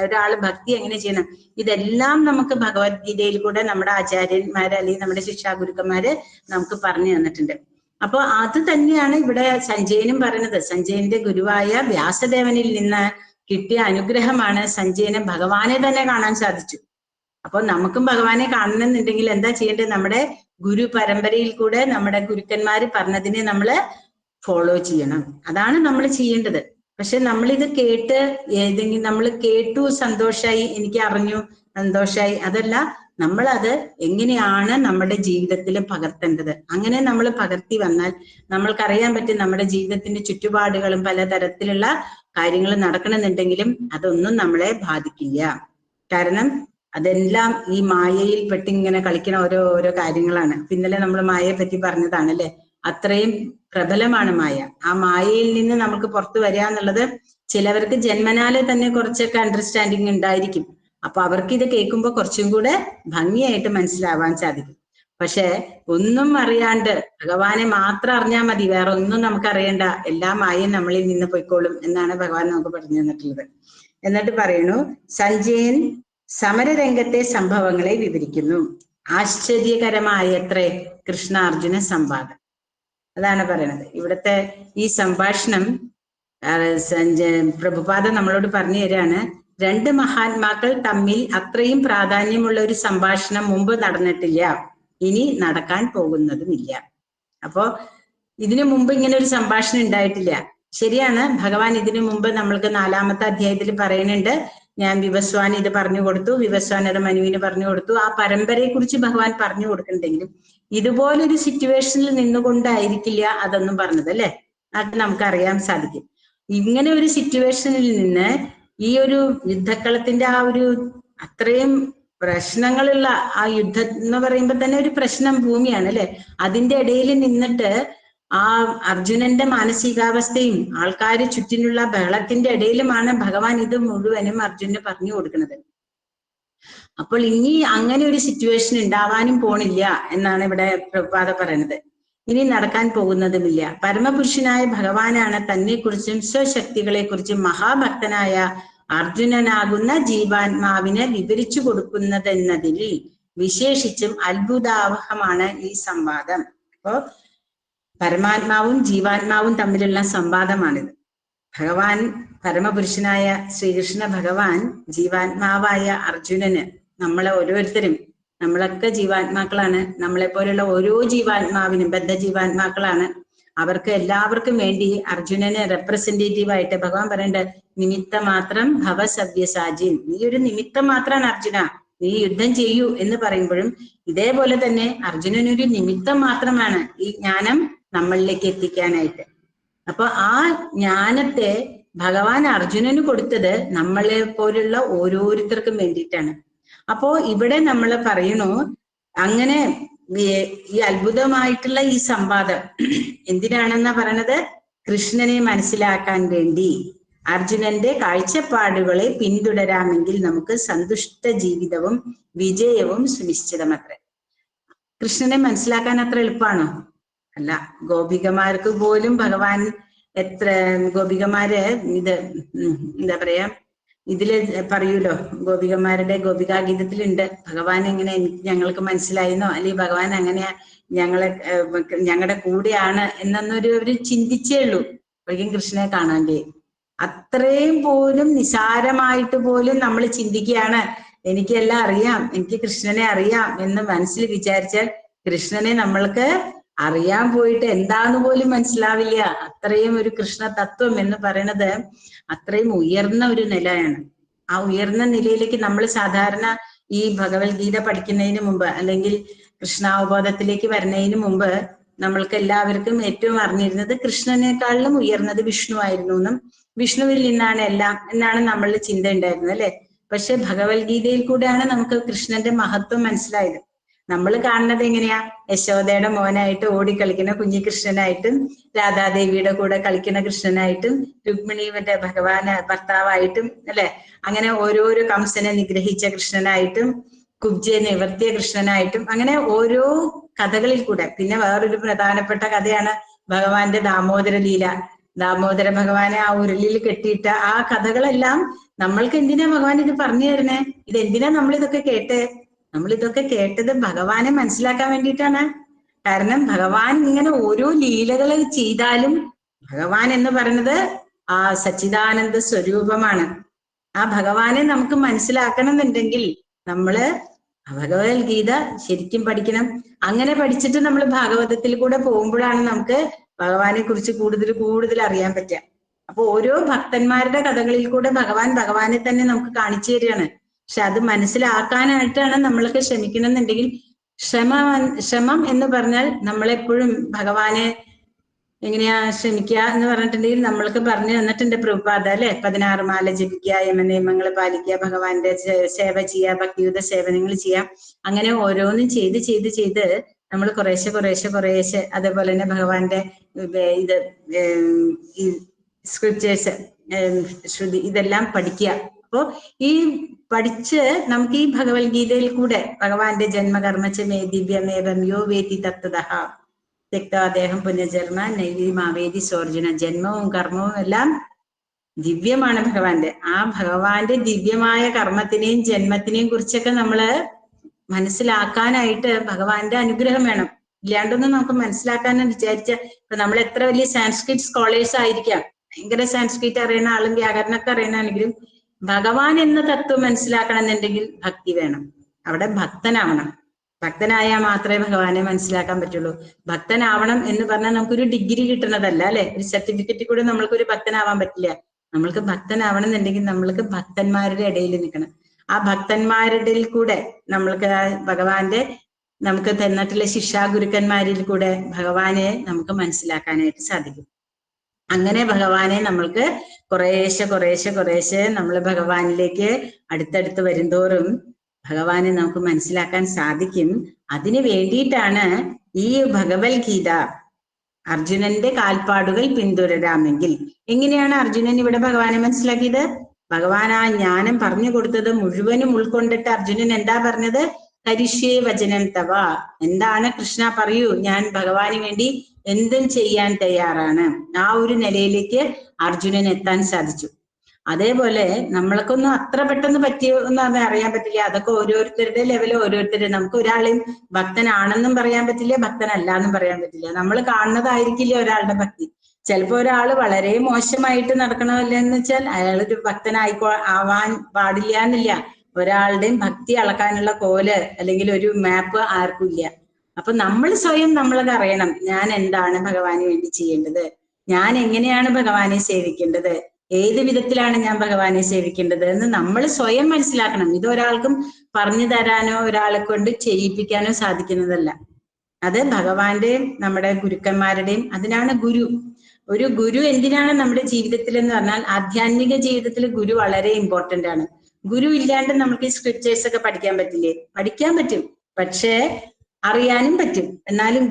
ഒരാള് ഭക്തി എങ്ങനെ ചെയ്യണം, ഇതെല്ലാം നമുക്ക് ഭഗവത്ഗീതയിൽ കൂടെ നമ്മുടെ ആചാര്യന്മാര് അല്ലെങ്കിൽ നമ്മുടെ ശിക്ഷാഗുരുക്കന്മാര് നമുക്ക് പറഞ്ഞു തന്നിട്ടുണ്ട്. അപ്പൊ അത് തന്നെയാണ് ഇവിടെ സഞ്ജയനും പറയുന്നത്. സഞ്ജയന്റെ ഗുരുവായ വ്യാസദേവനിൽ നിന്ന് കിട്ടിയ അനുഗ്രഹമാണ് സഞ്ജയന് ഭഗവാനെ തന്നെ കാണാൻ സാധിച്ചു. അപ്പൊ നമുക്കും ഭഗവാനെ കാണണമെന്നുണ്ടെങ്കിൽ എന്താ ചെയ്യേണ്ടത്? നമ്മുടെ ഗുരു പരമ്പരയിൽ കൂടെ നമ്മുടെ ഗുരുക്കന്മാര് പറഞ്ഞതിനെ നമ്മള് ഫോളോ ചെയ്യണം. അതാണ് നമ്മൾ ചെയ്യേണ്ടത്. പക്ഷെ നമ്മളിത് കേട്ട് നമ്മൾ കേട്ടു സന്തോഷായി, എനിക്ക് അറിഞ്ഞു സന്തോഷായി, അതല്ല, നമ്മളത് എങ്ങനെയാണ് നമ്മുടെ ജീവിതത്തിൽ പകർത്തേണ്ടത്. അങ്ങനെ നമ്മൾ പകർത്തി വന്നാൽ നമ്മൾക്കറിയാൻ പറ്റും നമ്മുടെ ജീവിതത്തിന്റെ ചുറ്റുപാടുകളും പലതരത്തിലുള്ള കാര്യങ്ങൾ നടക്കണമെന്നുണ്ടെങ്കിലും അതൊന്നും നമ്മളെ ബാധിക്കില്ല. കാരണം അതെല്ലാം ഈ മായയിൽ പെട്ടിങ്ങനെ കളിക്കുന്ന ഓരോ കാര്യങ്ങളാണ്. ഇന്നലെ നമ്മൾ മായയെ പറ്റി പറഞ്ഞതാണ് അല്ലെ. അത്രയും പ്രബലമാണ് മായ. ആ മായയിൽ നിന്ന് നമുക്ക് പുറത്തു വരിക എന്നുള്ളത് ചിലവർക്ക് ജന്മനാലെ തന്നെ കുറച്ചൊക്കെ അണ്ടർസ്റ്റാൻഡിങ് ഉണ്ടായിരിക്കും. അപ്പൊ അവർക്ക് ഇത് കേൾക്കുമ്പോൾ കുറച്ചും കൂടെ ഭംഗിയായിട്ട് മനസ്സിലാവാൻ സാധിക്കും. പക്ഷെ ഒന്നും അറിയാണ്ട് ഭഗവാനെ മാത്രം അറിഞ്ഞാൽ മതി, വേറെ ഒന്നും നമുക്ക് അറിയണ്ട, എല്ലാ മായയും നമ്മളിൽ നിന്ന് പൊയ്ക്കോളും എന്നാണ് ഭഗവാൻ നമുക്ക് പറഞ്ഞു തന്നിട്ടുള്ളത്. എന്നിട്ട് പറയുന്നു, സഞ്ജയൻ സമരരംഗത്തെ സംഭവങ്ങളെ വിവരിക്കുന്നു. ആശ്ചര്യകരമായ എത്രേ കൃഷ്ണാർജുന സംവാദം. അതാണ് പറയുന്നത്. ഇവിടുത്തെ ഈ സംഭാഷണം പ്രഭുപാദ നമ്മളോട് പറഞ്ഞു തരാണ്. രണ്ട് മഹാത്മാക്കൾ തമ്മിൽ അത്രയും പ്രാധാന്യമുള്ള ഒരു സംഭാഷണം മുമ്പ് നടന്നിട്ടില്ല, ഇനി നടക്കാൻ പോകുന്നതുമില്ല. അപ്പോ ഇതിനു മുമ്പ് ഇങ്ങനെ ഒരു സംഭാഷണം ഉണ്ടായിട്ടില്ല. ശരിയാണ്, ഭഗവാൻ ഇതിനു മുമ്പ് നമ്മൾക്ക് 4-ാമത്തെ അധ്യായത്തിൽ പറയുന്നുണ്ട്, ഞാൻ വിവസ്വാൻ ഇത് പറഞ്ഞു കൊടുത്തു, വിവസ്വാൻ അത് മനുവിന് പറഞ്ഞു കൊടുത്തു. ആ പരമ്പരയെ കുറിച്ച് ഭഗവാൻ പറഞ്ഞു കൊടുക്കുന്നുണ്ടെങ്കിലും ഇതുപോലൊരു സിറ്റുവേഷനിൽ നിന്നുകൊണ്ടായിരിക്കില്ല അതൊന്നും പറഞ്ഞത് അല്ലെ. അത് നമുക്കറിയാൻ സാധിക്കും. ഇങ്ങനെ ഒരു സിറ്റുവേഷനിൽ നിന്ന് ഈ ഒരു യുദ്ധക്കളത്തിന്റെ ആ ഒരു അത്രയും പ്രശ്നങ്ങളുള്ള ആ യുദ്ധം എന്ന് പറയുമ്പോൾ തന്നെ ഒരു പ്രശ്നം ഭൂമിയാണ് അല്ലെ. അതിന്റെ ഇടയിൽ നിന്നിട്ട് ആ അർജുനന്റെ മാനസികാവസ്ഥയും ആൾക്കാര് ചുറ്റിനുള്ള ബഹളത്തിന്റെ ഇടയിലുമാണ് ഭഗവാൻ ഇത് മുഴുവനും അർജുനന് പറഞ്ഞു കൊടുക്കുന്നത്. അപ്പോൾ ഇനി അങ്ങനെ ഒരു സിറ്റുവേഷൻ ഉണ്ടാവാനും പോണില്ല എന്നാണ് ഇവിടെ പ്രഭുപാദ പറയുന്നത്. ഇനി നടക്കാൻ പോകുന്നതുമില്ല. പരമപുരുഷനായ ഭഗവാനാണ് തന്നെ കുറിച്ചും സ്വശക്തികളെ കുറിച്ചും മഹാഭക്തനായ അർജുനനാകുന്ന ജീവാത്മാവിനെ വിവരിച്ചു കൊടുക്കുന്നതെന്നതിൽ വിശേഷിച്ചും അത്ഭുതാവഹമാണ് ഈ സംവാദം. അപ്പോ പരമാത്മാവും ജീവാത്മാവും തമ്മിലുള്ള സംവാദമാണിത്. ഭഗവാൻ പരമപുരുഷനായ ശ്രീകൃഷ്ണ ഭഗവാൻ ജീവാത്മാവായ അർജുനന്, നമ്മളെ ഓരോരുത്തരും, നമ്മളൊക്കെ ജീവാത്മാക്കളാണ്, നമ്മളെ പോലുള്ള ഓരോ ജീവാത്മാവിനും ബദ്ധജീവാത്മാക്കളാണ്. അവർക്ക് എല്ലാവർക്കും വേണ്ടി അർജുനന് റെപ്രസെന്റേറ്റീവ് ആയിട്ട് ഭഗവാൻ പറയേണ്ടത്, നിമിത്ത മാത്രം ഭവസവ്യസാചിൻ, നീ ഒരു നിമിത്തം മാത്രമാണ് അർജുന, നീ യുദ്ധം ചെയ്യൂ എന്ന് പറയുമ്പോഴും ഇതേപോലെ തന്നെ അർജുനനൊരു നിമിത്തം മാത്രമാണ് ഈ ജ്ഞാനം നമ്മളിലേക്ക് എത്തിക്കാനായിട്ട്. അപ്പൊ ആ ജ്ഞാനത്തെ ഭഗവാൻ അർജുനന് കൊടുത്തത് നമ്മളെ പോലുള്ള ഓരോരുത്തർക്കും വേണ്ടിയിട്ടാണ്. അപ്പോ ഇവിടെ നമ്മൾ പറയണു, അങ്ങനെ ഈ അത്ഭുതമായിട്ടുള്ള ഈ സംവാദം എന്തിനാണെന്നാ പറയണത്? കൃഷ്ണനെ മനസ്സിലാക്കാൻ വേണ്ടി. അർജുനന്റെ കാഴ്ചപ്പാടുകളെ പിന്തുടരാമെങ്കിൽ നമുക്ക് സന്തുഷ്ട ജീവിതവും വിജയവും സുനിശ്ചിതമത്രേ. കൃഷ്ണനെ മനസ്സിലാക്കാൻ അത്ര എളുപ്പമാണോ? അല്ല. ഗോപികമാർക്ക് പോലും ഭഗവാൻ എത്ര ഗോപികമാര് ഇത് എന്താ പറയാ, ഇതില് പറയൂലോ, ഗോപികമാരുടെ ഗോപികാഗീതത്തിലുണ്ട്, ഭഗവാൻ എങ്ങനെ ഞങ്ങൾക്ക് മനസ്സിലായിരുന്നോ, അല്ലെങ്കിൽ ഭഗവാൻ അങ്ങനെ ഞങ്ങളുടെ കൂടെയാണ് എന്നൊരു ചിന്തിച്ചേ ഉള്ളൂ ഒരിക്കലും കൃഷ്ണനെ കാണാണ്ടേ. അത്രയും പോലും നിസാരമായിട്ട് പോലും നമ്മൾ ചിന്തിക്കുകയാണ്, എനിക്കെല്ലാം അറിയാം, എനിക്ക് കൃഷ്ണനെ അറിയാം എന്ന് മനസ്സിൽ വിചാരിച്ചാൽ കൃഷ്ണനെ നമ്മൾക്ക് അറിയാൻ പോയിട്ട് എന്താന്ന് പോലും മനസ്സിലാവില്ല. അത്രയും ഒരു കൃഷ്ണ തത്വം എന്ന് പറയുന്നത് അത്രയും ഉയർന്ന ഒരു നിലയാണ്. ആ ഉയർന്ന നിലയിലേക്ക് നമ്മൾ സാധാരണ ഈ ഭഗവത്ഗീത പഠിക്കുന്നതിന് മുമ്പ് അല്ലെങ്കിൽ കൃഷ്ണാവബോധത്തിലേക്ക് വരുന്നതിന് മുമ്പ് നമ്മൾക്ക് എല്ലാവർക്കും ഏറ്റവും അറിഞ്ഞിരുന്നത് കൃഷ്ണനേക്കാളിലും ഉയർന്നത് വിഷ്ണു ആയിരുന്നു എന്നും വിഷ്ണുവിൽ നിന്നാണ് എല്ലാം എന്നാണ് നമ്മളുടെ ചിന്ത ഉണ്ടായിരുന്നത് അല്ലെ. പക്ഷെ ഭഗവത്ഗീതയിൽ കൂടെയാണ് നമുക്ക് കൃഷ്ണന്റെ മഹത്വം മനസ്സിലായത്. നമ്മൾ കാണുന്നത് എങ്ങനെയാ? യശോദയുടെ മോനായിട്ട് ഓടിക്കളിക്കുന്ന കുഞ്ഞികൃഷ്ണനായിട്ടും രാധാദേവിയുടെ കൂടെ കളിക്കുന്ന കൃഷ്ണനായിട്ടും രുക്മിണിയുടെ ഭർത്താവായിട്ടും അല്ലെ, അങ്ങനെ ഓരോരോ കംസനെ നിഗ്രഹിച്ച കൃഷ്ണനായിട്ടും കുബ്ജയെ നിവർത്തിയ കൃഷ്ണനായിട്ടും അങ്ങനെ ഓരോ കഥകളിൽ കൂടെ. പിന്നെ വേറൊരു പ്രധാനപ്പെട്ട കഥയാണ് ഭഗവാന്റെ ദാമോദര ലീല. ദാമോദര ഭഗവാനെ ആ ഉരുളിൽ കെട്ടിയിട്ട ആ കഥകളെല്ലാം നമ്മൾക്ക് എന്തിനാ ഭഗവാൻ ഇത് പറഞ്ഞു തരണേ? ഇതെന്തിനാ നമ്മൾ ഇതൊക്കെ കേട്ടേ? നമ്മൾ ഇതൊക്കെ കേട്ടത് ഭഗവാനെ മനസ്സിലാക്കാൻ വേണ്ടിയിട്ടാണ്. കാരണം ഭഗവാൻ ഇങ്ങനെ ഓരോ ലീലകൾ ചെയ്താലും ഭഗവാൻ എന്ന് പറയുന്നത് ആ സച്ചിദാനന്ദ സ്വരൂപമാണ്. ആ ഭഗവാനെ നമുക്ക് മനസ്സിലാക്കണം എന്നുണ്ടെങ്കിൽ നമ്മള് ഭഗവത്ഗീത ശരിക്കും പഠിക്കണം. അങ്ങനെ പഠിച്ചിട്ട് നമ്മൾ ഭാഗവതത്തിൽ കൂടെ പോകുമ്പോഴാണ് നമുക്ക് ഭഗവാനെ കുറിച്ച് കൂടുതൽ അറിയാൻ പറ്റുക. അപ്പൊ ഓരോ ഭക്തന്മാരുടെ കഥകളിൽ കൂടെ ഭഗവാനെ തന്നെ നമുക്ക് കാണിച്ചു തരികയാണ്. പക്ഷെ അത് മനസ്സിലാക്കാനായിട്ടാണ് നമ്മളൊക്കെ ശ്രമിക്കണമെന്നുണ്ടെങ്കിൽ ശ്രമം എന്ന് പറഞ്ഞാൽ നമ്മളെപ്പോഴും ഭഗവാനെ എങ്ങനെയാ ശ്രമിക്കുക എന്ന് പറഞ്ഞിട്ടുണ്ടെങ്കിൽ നമ്മൾക്ക് പറഞ്ഞു തന്നിട്ടുണ്ട് പ്രഭുപാദ അല്ലെ. 16 മാല ജപിക്കുക, യമനിയമങ്ങൾ പാലിക്കുക, ഭഗവാന്റെ സേവ ചെയ്യുക, ഭക്തിയുത സേവനങ്ങൾ ചെയ്യാം. അങ്ങനെ ഓരോന്നും ചെയ്ത് ചെയ്ത് ചെയ്ത് നമ്മൾ കുറേശ്ശെ അതേപോലെ തന്നെ ഭഗവാന്റെ ഇത് സ്ക്രിപ്റ്റേഴ്സ്, ശ്രുതി, ഇതെല്ലാം പഠിക്കുക. അപ്പോ ഈ പഠിച്ച് നമുക്ക് ഈ ഭഗവത്ഗീതയിൽ കൂടെ ഭഗവാന്റെ ജന്മകർമ്മച്ചമേ ദിവ്യമേവം യോ വേതി തത്വതഃ തെക്താദേഹം പുനർജന്മ നൈവീമാവേദി സോർജുന. ജന്മവും കർമ്മവും എല്ലാം ദിവ്യമാണ് ഭഗവാന്റെ. ആ ഭഗവാന്റെ ദിവ്യമായ കർമ്മത്തിനെയും ജന്മത്തിനെയും കുറിച്ചൊക്കെ നമ്മള് മനസ്സിലാക്കാനായിട്ട് ഭഗവാന്റെ അനുഗ്രഹം വേണം. ഇല്ലാണ്ടൊന്നും നമുക്ക് മനസ്സിലാക്കാനെന്ന് വിചാരിച്ച, ഇപ്പൊ നമ്മൾ എത്ര വലിയ സാൻസ്ക്രിറ്റ് സ്കോളേഴ്സ് ആയിരിക്കാം, ഭയങ്കര സാൻസ്ക്രിറ്റ് അറിയുന്ന ആളും വ്യാകരണമൊക്കെ അറിയണമെങ്കിലും ഭഗവാൻ എന്ന തത്വം മനസ്സിലാക്കണം എന്നുണ്ടെങ്കിൽ ഭക്തി വേണം. അവിടെ ഭക്തനാവണം. ഭക്തനായാൽ മാത്രമേ ഭഗവാനെ മനസ്സിലാക്കാൻ പറ്റുള്ളൂ. ഭക്തനാവണം എന്ന് പറഞ്ഞാൽ നമുക്കൊരു ഡിഗ്രി കിട്ടുന്നതല്ല അല്ലെ, ഒരു സർട്ടിഫിക്കറ്റ് കൂടെ നമ്മൾക്കൊരു ഭക്തനാവാൻ പറ്റില്ല. നമ്മൾക്ക് ഭക്തനാവണം എന്നുണ്ടെങ്കിൽ നമ്മൾക്ക് ഭക്തന്മാരുടെ ഇടയിൽ നിൽക്കണം. ആ ഭക്തന്മാരുടെ കൂടെ നമ്മൾക്ക് ഭഗവാന്റെ നമുക്ക് തന്നിട്ടുള്ള ശിക്ഷാഗുരുക്കന്മാരിൽ കൂടെ ഭഗവാനെ നമുക്ക് മനസ്സിലാക്കാനായിട്ട് സാധിക്കും. അങ്ങനെ ഭഗവാനെ നമ്മൾക്ക് കുറേശ്ശെ നമ്മൾ ഭഗവാനിലേക്ക് അടുത്തടുത്ത് വരുന്തോറും ഭഗവാനെ നമുക്ക് മനസ്സിലാക്കാൻ സാധിക്കും. അതിനു വേണ്ടിയിട്ടാണ് ഈ ഭഗവത്ഗീത അർജുനന്റെ കാൽപ്പാടുകൾ പിന്തുടരാമെങ്കിൽ. എങ്ങനെയാണ് അർജുനൻ ഇവിടെ ഭഗവാനെ മനസ്സിലാക്കിയത്? ഭഗവാൻ ആ ജ്ഞാനം പറഞ്ഞു കൊടുത്തത് മുഴുവനും ഉൾക്കൊണ്ടിട്ട് അർജുനൻ എന്താ പറഞ്ഞത്? കരിഷ്യേ വചനം തവ. എന്താണ് കൃഷ്ണ പറയൂ, ഞാൻ ഭഗവാന് വേണ്ടി എന്തും ചെയ്യാൻ തയ്യാറാണ്. ആ ഒരു നിലയിലേക്ക് അർജുനൻ എത്താൻ സാധിച്ചു. അതേപോലെ നമ്മൾക്കൊന്നും അത്ര പെട്ടെന്ന് പറ്റിയൊന്നും അറിയാൻ പറ്റില്ല. അതൊക്കെ ഓരോരുത്തരുടെ ലെവൽ ഓരോരുത്തരുടെ. നമുക്ക് ഒരാളെയും ഭക്തനാണെന്നും പറയാൻ പറ്റില്ല, ഭക്തനല്ല എന്നും പറയാൻ പറ്റില്ല. നമ്മൾ കാണുന്നതായിരിക്കില്ല ഒരാളുടെ ഭക്തി. ചിലപ്പോ ഒരാൾ വളരെ മോശമായിട്ട് നടക്കണമല്ലെന്ന് വെച്ചാൽ അയാളൊരു ആവാൻ പാടില്ല എന്നില്ല. ഒരാളുടെയും ഭക്തി അളക്കാനുള്ള കോല് അല്ലെങ്കിൽ ഒരു മാപ്പ് ആർക്കും ഇല്ല. അപ്പൊ നമ്മൾ സ്വയം നമ്മളത് അറിയണം. ഞാൻ എന്താണ് ഭഗവാന് വേണ്ടി ചെയ്യേണ്ടത്, ഞാൻ എങ്ങനെയാണ് ഭഗവാനെ സേവിക്കേണ്ടത്, ഏത് വിധത്തിലാണ് ഞാൻ ഭഗവാനെ സേവിക്കേണ്ടത് എന്ന് നമ്മൾ സ്വയം മനസ്സിലാക്കണം. ഇതൊരാൾക്കും പറഞ്ഞു തരാനോ ഒരാളെ കൊണ്ട് ചെയ്യിപ്പിക്കാനോ സാധിക്കുന്നതല്ല. അത് ഭഗവാന്റെയും നമ്മുടെ ഗുരുക്കന്മാരുടെയും. അതിനാണ് ഗുരു. ഒരു ഗുരു എന്തിനാണ് നമ്മുടെ ജീവിതത്തിൽ എന്ന് പറഞ്ഞാൽ, ആധ്യാത്മിക ജീവിതത്തിൽ ഗുരു വളരെ ഇമ്പോർട്ടന്റ് ആണ്. ഗുരു ഇല്ലാണ്ട് നമുക്ക് ഈ സ്ക്രിപ്റ്റേഴ്സ് ഒക്കെ പഠിക്കാൻ പറ്റില്ലേ? പഠിക്കാൻ പറ്റും, പക്ഷേ അറിയാനും പറ്റും. എന്നാലും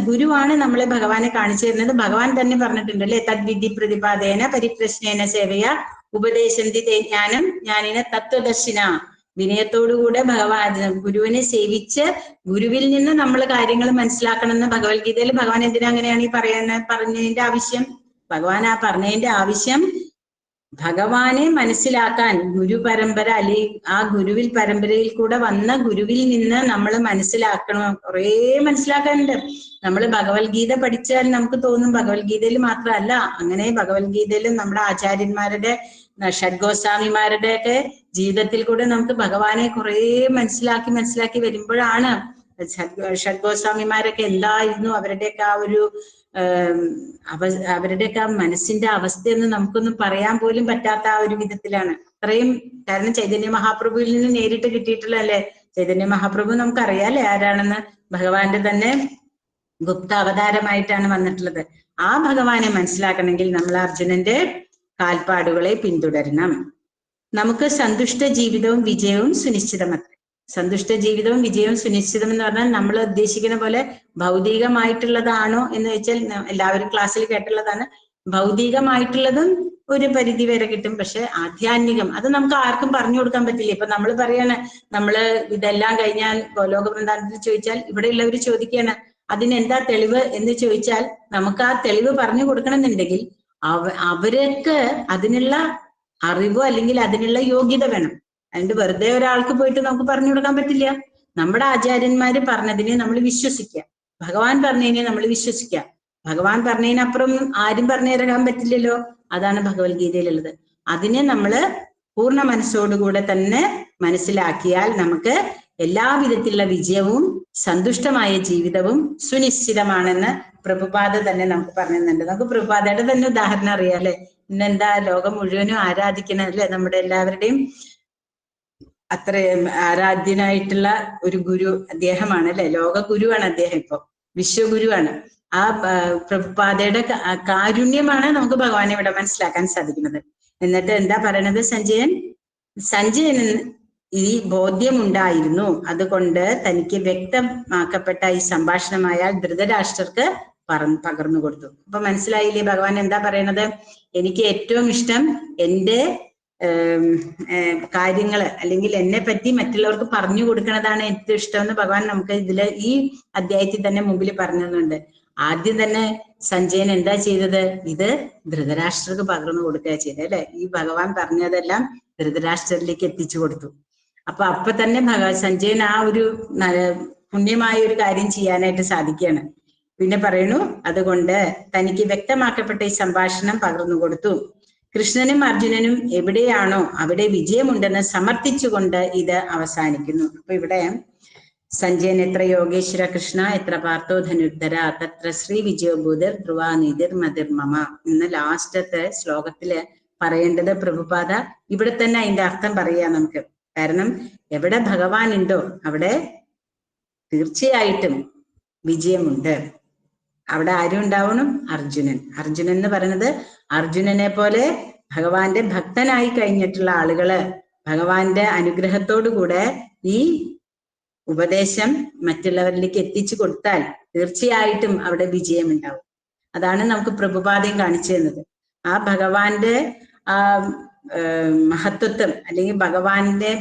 ഗുരുവാണ് നമ്മളെ ഭഗവാനെ കാണിച്ചു തരുന്നത്. ഭഗവാൻ തന്നെ പറഞ്ഞിട്ടുണ്ട് അല്ലെ, തദ്വിധി പ്രതിപാദേന പരിപ്രശ്നേന സേവയ ഉപദേശന്തി ജ്ഞാനം ജ്ഞാനിന തത്വദർശിന. വിനയത്തോടുകൂടെ ഗുരുവിനെ സേവിച്ച് ഗുരുവിൽ നിന്ന് നമ്മൾ കാര്യങ്ങൾ മനസ്സിലാക്കണം എന്ന് ഭഗവത്ഗീതയിൽ ഭഗവാൻ എന്തിനാ അങ്ങനെയാണ് ഈ പറഞ്ഞതിന്റെ ആവശ്യം? ഭഗവാൻ ആ പറഞ്ഞതിന്റെ ആവശ്യം ഭഗവാനെ മനസ്സിലാക്കാൻ ഗുരു പരമ്പര അല്ലെങ്കിൽ ആ ഗുരുവിൽ പരമ്പരയിൽ കൂടെ വന്ന ഗുരുവിൽ നിന്ന് നമ്മൾ മനസ്സിലാക്കണം. കുറേ മനസ്സിലാക്കാനുണ്ട്. നമ്മൾ ഭഗവത്ഗീത പഠിച്ചാൽ നമുക്ക് തോന്നും ഭഗവത്ഗീതയിൽ മാത്രമല്ല. അങ്ങനെ ഭഗവത്ഗീതയിൽ നമ്മുടെ ആചാര്യന്മാരുടെ ഷഡ്ഗോസ്വാമിമാരുടെ ഒക്കെ ജീവിതത്തിൽ കൂടെ നമുക്ക് ഭഗവാനെ കുറേ മനസ്സിലാക്കി വരുമ്പോഴാണ് ഷഡ്ഗോസ്വാമിമാരൊക്കെ എന്തായിരുന്നു അവരുടെയൊക്കെ ആ ഒരു അവരുടെയൊക്കെ ആ മനസ്സിന്റെ അവസ്ഥയെന്ന് നമുക്കൊന്നും പറയാൻ പോലും പറ്റാത്ത ആ ഒരു വിധത്തിലാണ്. അത്രയും. കാരണം ചൈതന്യ മഹാപ്രഭുവിൽ നിന്ന് നേരിട്ട് കിട്ടിയിട്ടുള്ള അല്ലെ. ചൈതന്യ മഹാപ്രഭു നമുക്കറിയാല്ലേ ആരാണെന്ന്. ഭഗവാന്റെ തന്നെ ഗുപ്ത അവതാരമായിട്ടാണ് വന്നിട്ടുള്ളത്. ആ ഭഗവാനെ മനസ്സിലാക്കണമെങ്കിൽ നമ്മൾ അർജുനന്റെ കാൽപ്പാടുകളെ പിന്തുടരണം. നമുക്ക് സന്തുഷ്ട ജീവിതവും വിജയവും സുനിശ്ചിതമത്രേ. സന്തുഷ്ട ജീവിതവും വിജയവും സുനിശ്ചിതം എന്ന് പറഞ്ഞാൽ നമ്മൾ ഉദ്ദേശിക്കുന്ന പോലെ ഭൗതികമായിട്ടുള്ളതാണോ എന്ന് വെച്ചാൽ എല്ലാവരും ക്ലാസ്സിൽ കേട്ടുള്ളതാണ്. ഭൗതികമായിട്ടുള്ളതും ഒരു പരിധി വരെ കിട്ടും, പക്ഷെ ആധ്യാത്മികം അത് നമുക്ക് ആർക്കും പറഞ്ഞു കൊടുക്കാൻ പറ്റില്ല. ഇപ്പൊ നമ്മൾ പറയാണ് നമ്മള് ഇതെല്ലാം കഴിഞ്ഞാൽ ഗോലോക വൃന്ദാവനത്തിൽ ചോദിച്ചാൽ ഇവിടെയുള്ളവർ ചോദിക്കുകയാണ് അതിനെന്താ തെളിവ് എന്ന് ചോദിച്ചാൽ നമുക്ക് ആ തെളിവ് പറഞ്ഞു കൊടുക്കണമെന്നുണ്ടെങ്കിൽ അവർക്ക് അതിനുള്ള അറിവോ അല്ലെങ്കിൽ അതിനുള്ള യോഗ്യത വേണം. അതുകൊണ്ട് വെറുതെ ഒരാൾക്ക് പോയിട്ട് നമുക്ക് പറഞ്ഞു കൊടുക്കാൻ പറ്റില്ല. നമ്മുടെ ആചാര്യന്മാര് പറഞ്ഞതിനെ നമ്മൾ വിശ്വസിക്കുക, ഭഗവാൻ പറഞ്ഞതിനെ നമ്മൾ വിശ്വസിക്കുക. ഭഗവാൻ പറഞ്ഞതിനപ്പുറം ആരും പറഞ്ഞു തരാൻ പറ്റില്ലല്ലോ. അതാണ് ഭഗവത്ഗീതയിലുള്ളത്. അതിനെ നമ്മള് പൂർണ്ണ മനസ്സോടുകൂടെ തന്നെ മനസ്സിലാക്കിയാൽ നമുക്ക് എല്ലാവിധത്തിലുള്ള വിജയവും സന്തുഷ്ടമായ ജീവിതവും സുനിശ്ചിതമാണെന്ന് പ്രഭുപാദ തന്നെ നമുക്ക് പറഞ്ഞു തന്നുണ്ട്. നമുക്ക് പ്രഭുപാദയുടെ തന്നെ ഉദാഹരണം അറിയാല്ലേ. ഇന്നെന്താ ലോകം മുഴുവനും ആരാധിക്കണം അല്ലെ, നമ്മുടെ എല്ലാവരുടെയും അത്രയും ആരാധ്യനായിട്ടുള്ള ഒരു ഗുരു അദ്ദേഹമാണ് അല്ലെ. ലോക ഗുരുവാണ് അദ്ദേഹം, ഇപ്പൊ വിശ്വഗുരുവാണ്. ആ പ്രഭുപാദയുടെ കാരുണ്യമാണ് നമുക്ക് ഭഗവാനെ ഇവിടെ മനസ്സിലാക്കാൻ സാധിക്കുന്നത്. എന്നിട്ട് എന്താ പറയണത്? സഞ്ജയന് ഈ ബോധ്യമുണ്ടായിരുന്നു, അതുകൊണ്ട് തനിക്ക് വ്യക്തമാക്കപ്പെട്ട ഈ സംഭാഷണമായ ധൃതരാഷ്ട്രർക്ക് പകർന്നു കൊടുത്തു. അപ്പൊ മനസ്സിലായില്ലേ ഭഗവാൻ എന്താ പറയണത്? എനിക്ക് ഏറ്റവും ഇഷ്ടം എൻ്റെ കാര്യങ്ങള് അല്ലെങ്കിൽ എന്നെ പറ്റി മറ്റുള്ളവർക്ക് പറഞ്ഞു കൊടുക്കണതാണ് ഏറ്റവും ഇഷ്ടം എന്ന് ഭഗവാൻ നമുക്ക് ഇതില് ഈ അധ്യായത്തിൽ തന്നെ മുമ്പിൽ പറഞ്ഞതുണ്ട്. ആദ്യം തന്നെ സഞ്ജയൻ എന്താ ചെയ്തത്? ഇത് ധൃതരാഷ്ട്രർക്ക് പകർന്നു കൊടുക്കുക ചെയ്തത്, അല്ലെ? ഈ ഭഗവാൻ പറഞ്ഞതെല്ലാം ധൃതരാഷ്ട്രരിലേക്ക് എത്തിച്ചു കൊടുത്തു. അപ്പൊ തന്നെ സഞ്ജയൻ ആ ഒരു പുണ്യമായ ഒരു കാര്യം ചെയ്യാനായിട്ട് സാധിക്കുകയാണ്. പിന്നെ പറയണു, അതുകൊണ്ട് തനിക്ക് വ്യക്തമാക്കപ്പെട്ട ഈ സംഭാഷണം പകർന്നു കൊടുത്തു. കൃഷ്ണനും അർജുനനും എവിടെയാണോ അവിടെ വിജയമുണ്ടെന്ന് സമർത്ഥിച്ചുകൊണ്ട് ഇത് അവസാനിക്കുന്നു. അപ്പൊ ഇവിടെ സഞ്ജയൻ എത്ര യോഗേശ്വര കൃഷ്ണ എത്ര പാർത്ഥോ ധനുർധര തത്ര ശ്രീ വിജയഭൂതർ ധ്രുവാനിധിർ മതിർമമ എന്ന ലാസ്റ്റത്തെ ശ്ലോകത്തില് പറയേണ്ടത് പ്രഭുപാദ ഇവിടെ തന്നെ അതിന്റെ അർത്ഥം പറയാം നമുക്ക്. കാരണം എവിടെ ഭഗവാൻ ഉണ്ടോ അവിടെ തീർച്ചയായിട്ടും വിജയമുണ്ട്. അവിടെ ആരും ഉണ്ടാവണം? അർജുനൻ. അർജുനൻ എന്ന് പറയുന്നത് അർജുനനെ പോലെ ഭഗവാന്റെ ഭക്തനായി കഴിഞ്ഞിട്ടുള്ള ആളുകള് ഭഗവാന്റെ അനുഗ്രഹത്തോടുകൂടെ ഈ ഉപദേശം മറ്റുള്ളവരിലേക്ക് എത്തിച്ചു കൊടുത്താൽ തീർച്ചയായിട്ടും അവിടെ വിജയമുണ്ടാവും. അതാണ് നമുക്ക് പ്രഭുപാദയും കാണിച്ചു തന്നത്. ആ ഭഗവാന്റെ ആ മഹത്വത്വം അല്ലെങ്കിൽ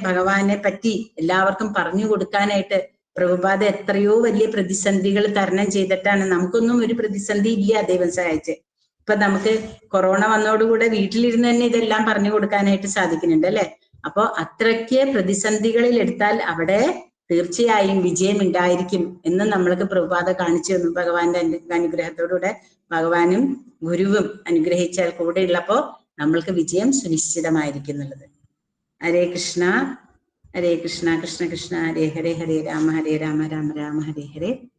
ഭഗവാനെ പറ്റി എല്ലാവർക്കും പറഞ്ഞു കൊടുക്കാനായിട്ട് പ്രഭുപാദ എത്രയോ വലിയ പ്രതിസന്ധികൾ തരണം ചെയ്തിട്ടാണ്. നമുക്കൊന്നും ഒരു പ്രതിസന്ധി ഇല്ല ദൈവം സഹായിച്ച്. ഇപ്പൊ നമുക്ക് കൊറോണ വന്നതോടുകൂടെ വീട്ടിലിരുന്ന് തന്നെ ഇതെല്ലാം പറഞ്ഞു കൊടുക്കാനായിട്ട് സാധിക്കുന്നുണ്ട്, അല്ലെ? അപ്പൊ അത്രയ്ക്ക് പ്രതിസന്ധികളിൽ എടുത്താൽ അവിടെ തീർച്ചയായും വിജയം ഉണ്ടായിരിക്കും എന്ന് നമ്മൾക്ക് പ്രഭുപാദ കാണിച്ചു തന്നു. ഭഗവാന്റെ അനുഗ്രഹത്തോടുകൂടെ ഭഗവാനും ഗുരുവും അനുഗ്രഹിച്ചാൽ കൂടെ ഉള്ളപ്പോ നമ്മൾക്ക് വിജയം സുനിശ്ചിതമായിരിക്കും എന്നുള്ളത്. ഹരേ കൃഷ്ണ ഹരേ കൃഷ്ണ കൃഷ്ണ കൃഷ്ണ ഹരേ ഹരേ ഹരേ രാമ രാമ രാമ ഹരേ ഹരേ.